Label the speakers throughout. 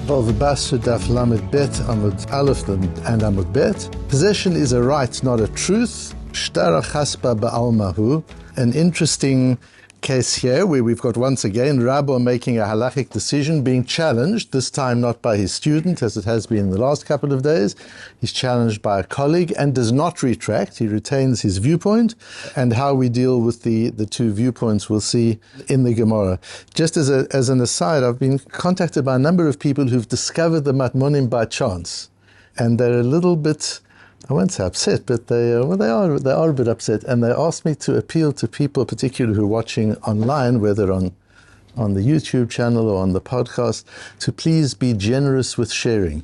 Speaker 1: Bava Batra, Daf Lamed Bet, Amud Aleph and Amud Bet. Possession is a right, not a truth. Shטרא חספא בעלמא. An interesting case here where we've got once again Rabbi making a halachic decision, being challenged, this time not by his student as it has been in the last couple of days. He's challenged by a colleague and does not retract. He retains his viewpoint, and how we deal with the two viewpoints we'll see in the Gemara. Just as an aside, I've been contacted by a number of people who've discovered the Matmonim by chance, and they're a little bit, I won't say upset, but they are a bit upset, and they asked me to appeal to people, particularly who are watching online, whether on the YouTube channel or on the podcast, to please be generous with sharing.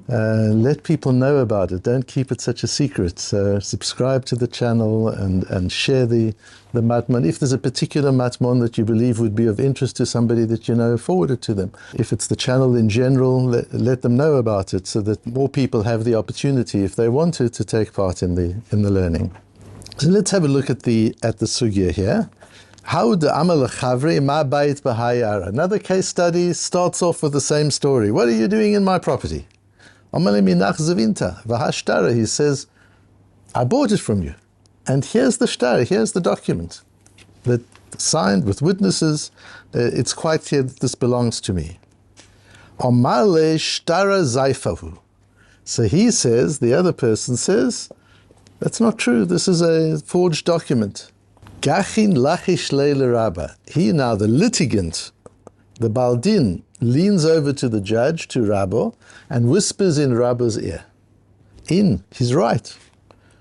Speaker 1: Let people know about it. Don't keep it such a secret. Subscribe to the channel and share the matmon. If there's a particular matmon that you believe would be of interest to somebody that you know, forward it to them. If it's the channel in general, let them know about it so that more people have the opportunity, if they want to take part in the learning. So let's have a look at the sugya here. Another case study starts off with the same story. What are you doing in my property? He says, I bought it from you. And here's the shטרא, here's the document that signed with witnesses. It's quite clear that this belongs to me. So he says, the other person says, that's not true. This is a forged document. He now, the litigant, the baldin, leans over to the judge, to Rabbi, and whispers in Rabbi's ear. He's right.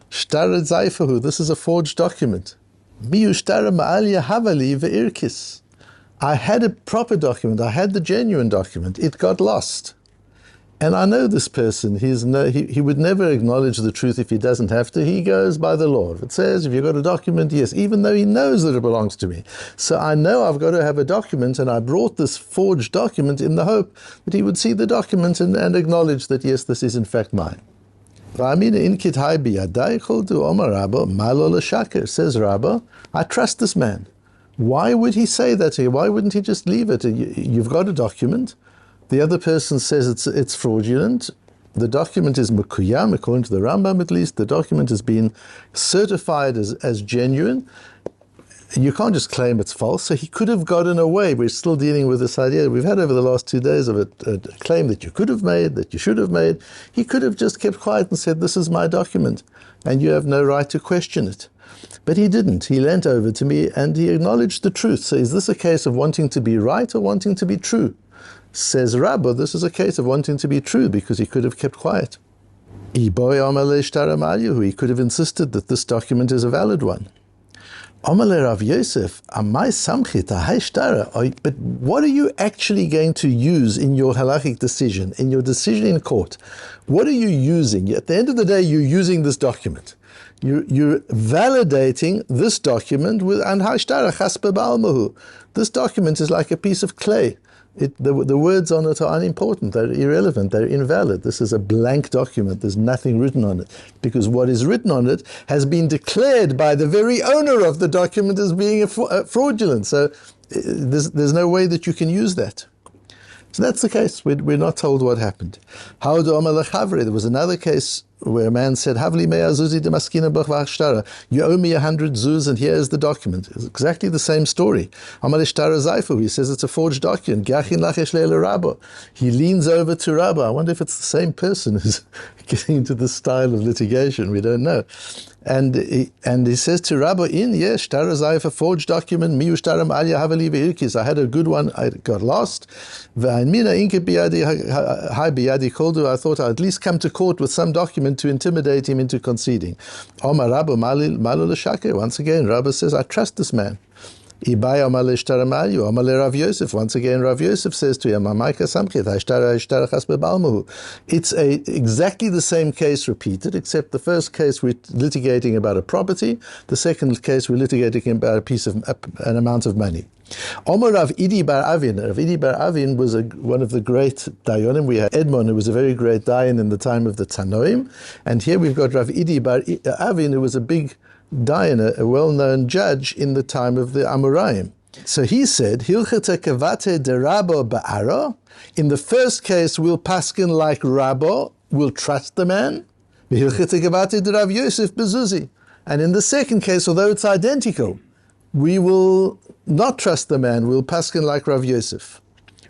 Speaker 1: Shטרא zayfahu, this is a forged document. Miu shטרא ma'alya havali ve'irkis. I had a proper document, I had the genuine document, it got lost. And I know this person, he would never acknowledge the truth if he doesn't have to. He goes by the law. If it says, if you've got a document, yes, even though he knows that it belongs to me. So I know I've got to have a document, and I brought this forged document in the hope that he would see the document and acknowledge that, yes, this is in fact mine. Says Rabbi, I trust this man. Why would he say that to you? Why wouldn't he just leave it? You've got a document. The other person says it's fraudulent. The document is mekuyam, according to the Rambam at least. The document has been certified as genuine. You can't just claim it's false. So he could have gotten away. We're still dealing with this idea we've had over the last 2 days of a claim that you could have made, that you should have made. He could have just kept quiet and said, this is my document, and you have no right to question it. But he didn't. He leant over to me and he acknowledged the truth. So is this a case of wanting to be right or wanting to be true? Says Rabbi, this is a case of wanting to be true because he could have kept quiet. He could have insisted that this document is a valid one. But what are you actually going to use in your halachic decision, in your decision in court? What are you using? At the end of the day, you're using this document. You're validating this document with shטרא חספא בעלמא. This document is like a piece of clay. The words on it are unimportant, they're irrelevant, they're invalid. This is a blank document, there's nothing written on it. Because what is written on it has been declared by the very owner of the document as being fraudulent. So there's no way that you can use that. So that's the case. We're not told what happened. There was another case where a man said, Havli mea zuzi de maskina bach shטרא. You owe me 100 zuz and here is the document. It's exactly the same story. Shטרא zayfahu, he says it's a forged document. He leans over to Rabbi. I wonder if it's the same person who's getting into this style of litigation. We don't know. And he says to Rabbi, yes, shטרא zayfa, forged document, miu shטרא ma'alya havali ve'irkis. I had a good one, I got lost. I thought I'd at least come to court with some document to intimidate him into conceding. Once again, Rabbi says, I trust this man. Once again, Rav Yosef says to him, it's exactly the same case repeated, except the first case we're litigating about a property, the second case we're litigating about an amount of money. Rav Idi bar Avin was one of the great dayanim. We had Edmon, who was a very great dayan in the time of the Tanoim, and here we've got Rav Idi bar Avin, who was a big dayan, a well-known judge in the time of the Amoraim. So he said, Hilchata kavate de Rabbo ba'ara. In the first case, we'll paskin like Rabbo, we'll trust the man. Hilchata kavate de Rav Yosef bezuzi. And in the second case, although it's identical, we will not trust the man, we'll paskin like Rav Yosef.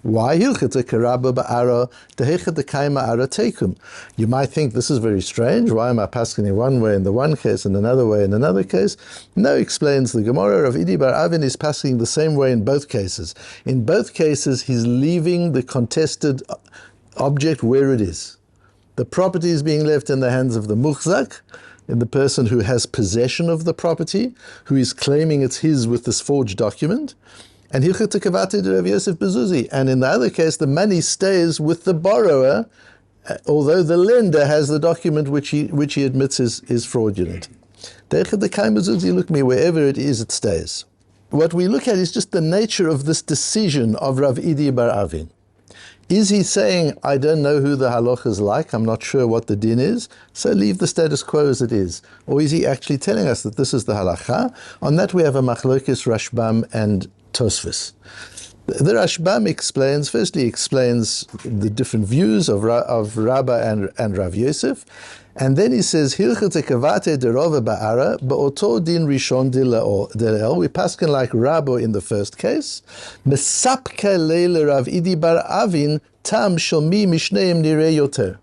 Speaker 1: Why? Hilchata karabba ba'ara tehechata kaima ara tekum. You might think this is very strange. Why am I paskin in one way in the one case and another way in another case? No, explains the Gemara. Rav Idi bar Avin is paskin the same way in both cases. In both cases, he's leaving the contested object where it is. The property is being left in the hands of the muhzak, in the person who has possession of the property, who is claiming it's his with this forged document. And Hilchata kavate de Rav Yosef bezuzi. And in the other case, the money stays with the borrower, although the lender has the document which he admits is fraudulent. Look me, wherever it is, it stays. What we look at is just the nature of this decision of Rav Idi bar Avin. Is he saying, I don't know who the halacha is like, I'm not sure what the din is, so leave the status quo as it is? Or is he actually telling us that this is the halacha? On that we have a machlokes Rashbam and Tosfos. The Rashbam explains the different views of Rabbah and Rav Yosef, and then he says, Hilchata kavate de Rava ba'ara, ba'oto din rishon delel. We paskin like Rabbo in the first case. Mesapke leile Rav Idi bar Avin, tam shalmi mishneim nirei yoter.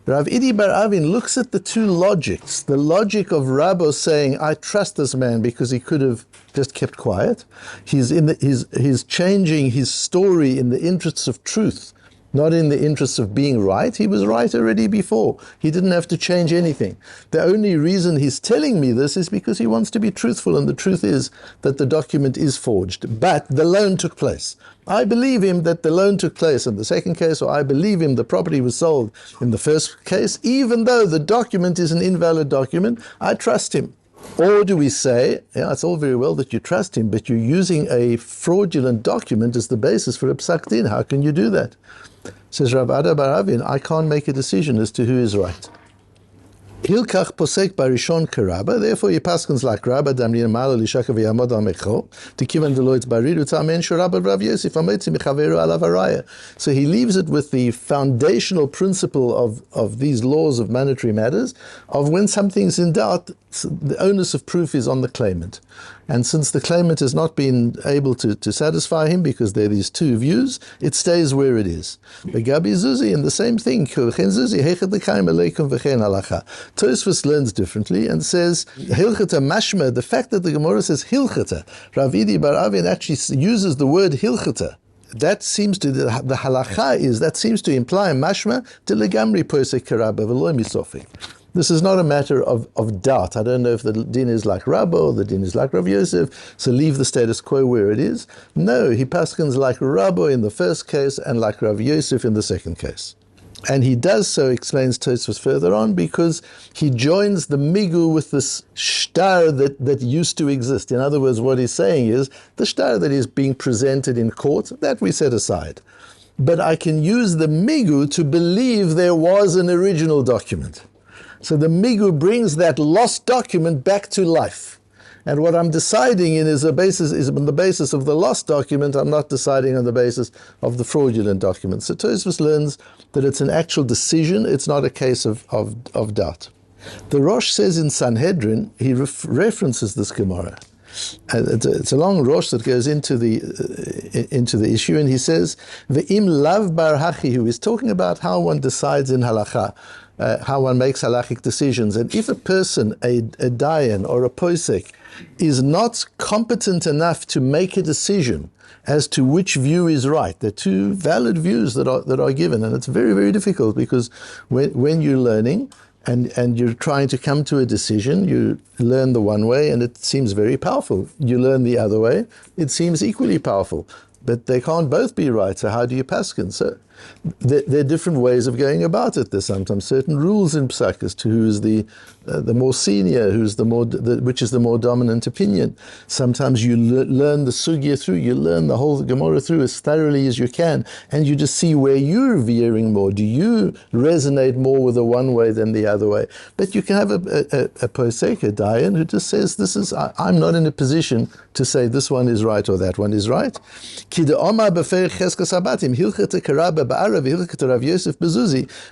Speaker 1: Rav Idi bar Avin looks at the two logics. The logic of Rabbo saying, I trust this man because he could have just kept quiet. He's changing his story in the interests of truth, not in the interests of being right. He was right already before. He didn't have to change anything. The only reason he's telling me this is because he wants to be truthful, and the truth is that the document is forged. But the loan took place. I believe him that the loan took place in the second case, or I believe him the property was sold in the first case, even though the document is an invalid document. I trust him. Or do we say, yeah, it's all very well that you trust him, but you're using a fraudulent document as the basis for a psak din. How can you do that? Says Rav Ada bar Avin, I can't make a decision as to who is right. Hilkach posek barishon karaba, therefore he paskins like Rabba, damrin mala lishaka v'yamod al mecho, tikivan deloit baridu tamen shorabba Rav Yosef ametzi mechaveru alav haraya. So he leaves it with the foundational principle of these laws of monetary matters, of when something's in doubt, the onus of proof is on the claimant. And since the claimant has not been able to satisfy him because there are these two views, it stays where it is. Begabi Zuzi, and the same thing. Tosfos learns differently and says, Hilchata mashma, the fact that the Gemara says Hilchata, Rav Idi bar Avin actually uses the word Hilchata. That seems to, the halacha is, that seems to imply mashma to legamri posek karaba v'lo misofi. This is not a matter of doubt. I don't know if the din is like Rabbo or the din is like Rav Yosef, so leave the status quo where it is. No, he paskins like Rabbo in the first case and like Rav Yosef in the second case. And he does so, explains Tosfos further on, because he joins the migu with this shtar that used to exist. In other words, what he's saying is, the shtar that is being presented in court, that we set aside. But I can use the migu to believe there was an original document. So the migu brings that lost document back to life. And what I'm deciding in is on the basis of the lost document. I'm not deciding on the basis of the fraudulent document. So Tosfos learns that it's an actual decision. It's not a case of doubt. The Rosh says in Sanhedrin, he references this Gemara. It's a long Rosh that goes into the issue, and he says, Ve'im lav bar hachi, who is talking about how one decides in halacha, how one makes halachic decisions. And if a person, a dayan or a posek, is not competent enough to make a decision as to which view is right, there are two valid views that are given, and it's very, very difficult, because when you're learning and you're trying to come to a decision, you learn the one way and it seems very powerful. You learn the other way, it seems equally powerful. But they can't both be right, so how do you paskin? So there are different ways of going about it. There's sometimes certain rules in psak as to who is the more senior, which is the more dominant opinion. Sometimes you learn the sugya through, you learn the whole Gemara through as thoroughly as you can, and you just see where you're veering more. Do you resonate more with the one way than the other way? But you can have a posek, a dayan, who just says, I'm not in a position to say this one is right or that one is right.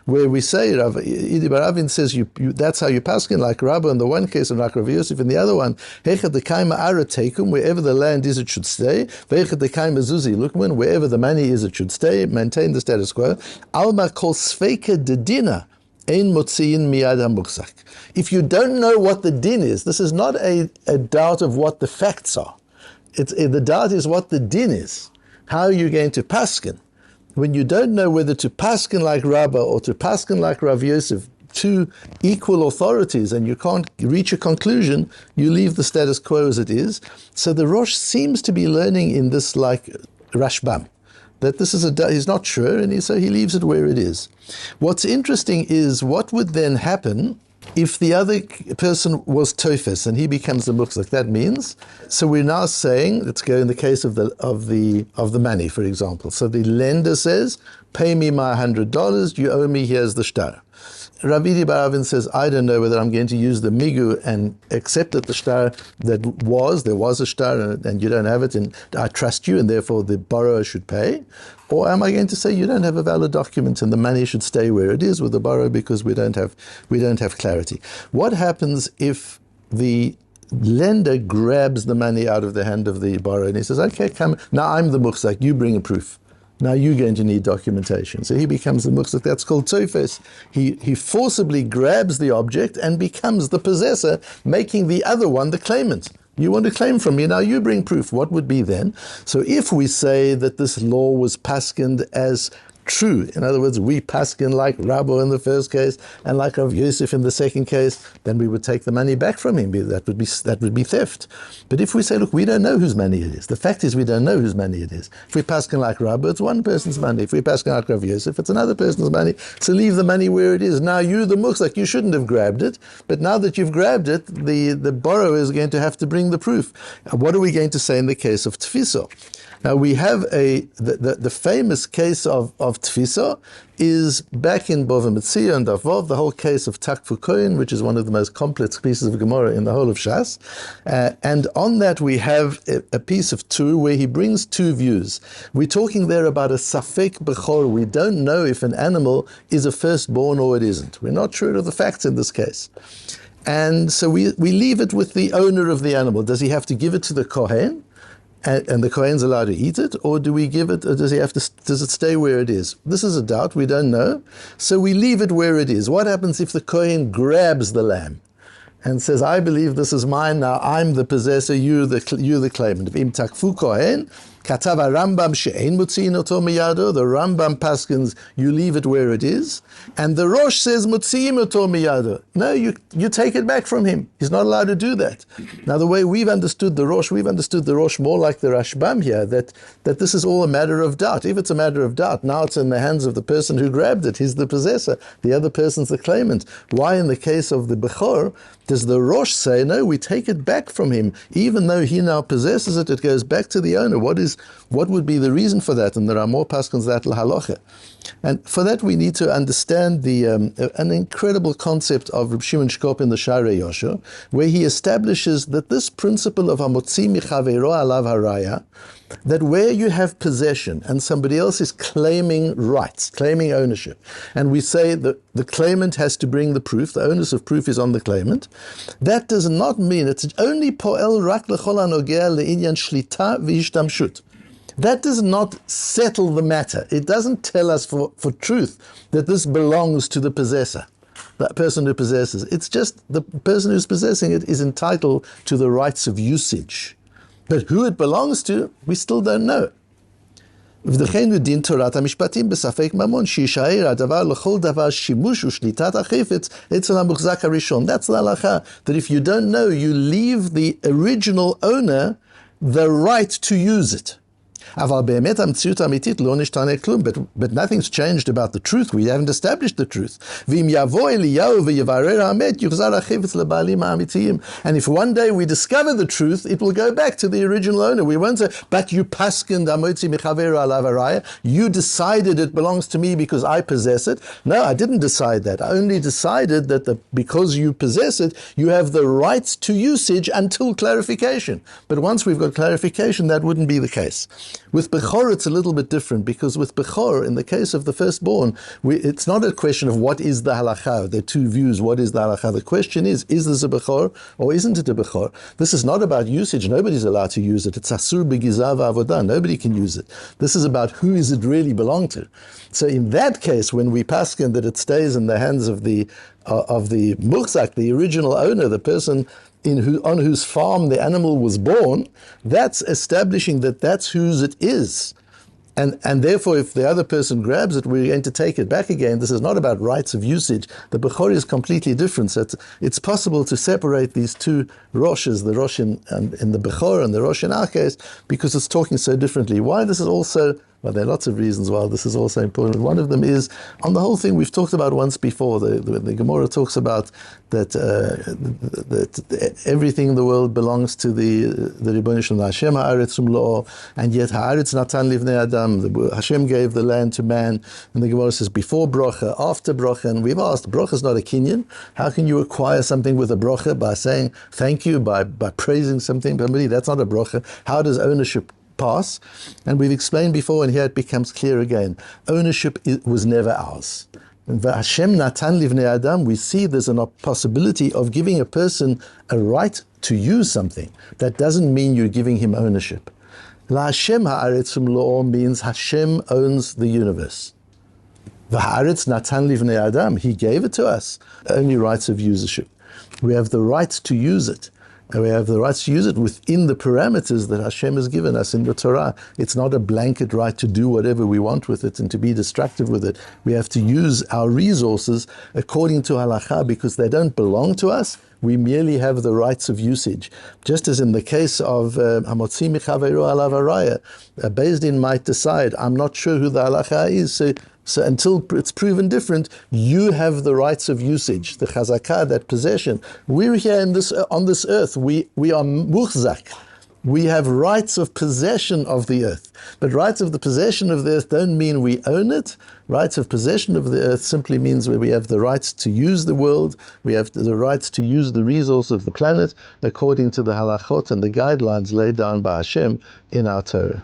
Speaker 1: Where we say, Rav Idi Baravin says, that's how you paskin, like Rabba in the one case and like Rav Yosef in the other one. Wherever the land is, it should stay. Wherever the money is, it should stay. Maintain the status quo. Alma kol sveika dedina. If you don't know what the din is, this is not a doubt of what the facts are. The doubt is what the din is. How are you going to paskin? When you don't know whether to paskin like Rabbah or to paskin like Rav Yosef, two equal authorities, and you can't reach a conclusion, you leave the status quo as it is. So the Rosh seems to be learning in this like Rashbam, that this is he's not sure, and so he leaves it where it is. What's interesting is what would then happen if the other person was tofes and he becomes the mukzak. That means, so we're now saying, let's go in the case of the money, for example. So the lender says, pay me my $100, you owe me, here's the shtar. Rabbi Baravin says, I don't know whether I'm going to use the migu and accept that the shtar there was a shtar and you don't have it, and I trust you and therefore the borrower should pay. Or am I going to say you don't have a valid document and the money should stay where it is with the borrower because we don't have clarity? What happens if the lender grabs the money out of the hand of the borrower and he says, okay, come, now I'm the muhzak, you bring a proof. Now you're going to need documentation. So he becomes the muhzak. That's called tofes. He forcibly grabs the object and becomes the possessor, making the other one the claimant. You want to claim from me, now you bring proof. What would be then? So if we say that this law was paskined as true, in other words, we paskin like Rabbo in the first case and like Rav Yosef in the second case, then we would take the money back from him. That would be theft. But if we say, look, we don't know whose money it is. The fact is we don't know whose money it is. If we paskin like Rabbo, it's one person's money. If we paskin like Rav Yosef, it's another person's money. So leave the money where it is. Now you, the muhzak, you shouldn't have grabbed it, but now that you've grabbed it, the borrower is going to have to bring the proof. What are we going to say in the case of tfiso? Now we have the famous case of tfisa is back in Bava Metzia and Daf Vav, the whole case of Takfu Kohen, which is one of the most complex pieces of Gemara in the whole of Shas. And on that we have a piece of two where he brings two views. We're talking there about a safek bechor. We don't know if an animal is a firstborn or it isn't. We're not sure of the facts in this case. And so we leave it with the owner of the animal. Does he have to give it to the Kohen? And the Kohen's allowed to eat it, or do we give it, or does it stay where it is? This is a doubt, we don't know. So we leave it where it is. What happens if the Kohen grabs the lamb and says, I believe this is mine, now I'm the possessor, you the claimant. Im takfu Kohen, Katava Rambam she'ein mutziin oto miyado. The Rambam paskins, you leave it where it is, and the Rosh says mutziim oto miyado. No, you take it back from him. He's not allowed to do that. Now, the way we've understood the Rosh more like the Rashbam here, that this is all a matter of doubt. If it's a matter of doubt, now it's in the hands of the person who grabbed it. He's the possessor. The other person's the claimant. Why, in the case of the Bechor, does the Rosh say, no, we take it back from him, even though he now possesses it, it goes back to the owner? What would be the reason for that? And there are more paskins that l'halacha. And for that we need to understand an incredible concept of Reb Shimon Shkop in the Sha'arei Yosher, where he establishes that this principle of hamotzi michaveiro alav haraya, that where you have possession and somebody else is claiming rights, claiming ownership, and we say that the claimant has to bring the proof, the onus of proof is on the claimant, that does not mean it's only po'el rak lechol hanogea le'inyan shlita v'hishtamshut. That does not settle the matter. It doesn't tell us for truth that this belongs to the possessor, that person who possesses. It's just the person who's possessing it is entitled to the rights of usage. But who it belongs to, we still don't know. That's the halacha, that if you don't know, you leave the original owner the right to use it. But nothing's changed about the truth. We haven't established the truth. And if one day we discover the truth, it will go back to the original owner. We won't say, but you paskened amotzi mechaveru alav haraya. You decided it belongs to me because I possess it. No, I didn't decide that. I only decided that because you possess it, you have the rights to usage until clarification. But once we've got clarification, that wouldn't be the case. With Bechor, it's a little bit different, because with Bechor, in the case of the firstborn, it's not a question of what is the halakha. There are two views. What is the halakha? The question is this a Bechor or isn't it a Bechor? This is not about usage. Nobody's allowed to use it. It's asur b'gizav avodah. Nobody can use it. This is about who is it really belong to. So in that case, when we paskin that it stays in the hands of the muhzak, the original owner, the person on whose farm the animal was born, that's establishing that that's whose it is. And therefore, if the other person grabs it, we're going to take it back again. This is not about rights of usage. The Bechor is completely different. So it's possible to separate these two Roshes, the Rosh in the Bechor and the Rosh in our case, because it's talking so differently. Why this is also... Well, there are lots of reasons why this is also important. One of them is, on the whole thing we've talked about once before, the Gemara talks about that everything in the world belongs to the Ribono Shel Olam, Hashem ha'aretz umlo'o, and yet ha'aretz natan livnei adam, Hashem gave the land to man, and the Gemara says before brocha, after brocha, and we've asked, brocha is not a kinyan. How can you acquire something with a brocha? By saying thank you, by praising something, that's not a brocha. How does ownership pass? And we've explained before, and here it becomes clear again. Ownership was never ours. Hashem natan livnei adam, we see there's a possibility of giving a person a right to use something. That doesn't mean you're giving him ownership. La Hashem ha'aretz umlo'o means Hashem owns the universe. V'ha'aretz natan livnei adam, he gave it to us. Only rights of usership. We have the right to use it. And we have the right to use it within the parameters that Hashem has given us in the Torah. It's not a blanket right to do whatever we want with it and to be destructive with it. We have to use our resources according to halakha, because they don't belong to us. We merely have the rights of usage. Just as in the case of hamotzi mechaveru alav haraya, a Beis Din might decide, I'm not sure who the halakha is, so until it's proven different, you have the rights of usage, the chazakah, that possession. We're here on this earth. We are muhzak. We have rights of possession of the earth. But rights of the possession of the earth don't mean we own it. Rights of possession of the earth simply means where we have the rights to use the world, we have the rights to use the resource of the planet according to the halachot and the guidelines laid down by Hashem in our Torah.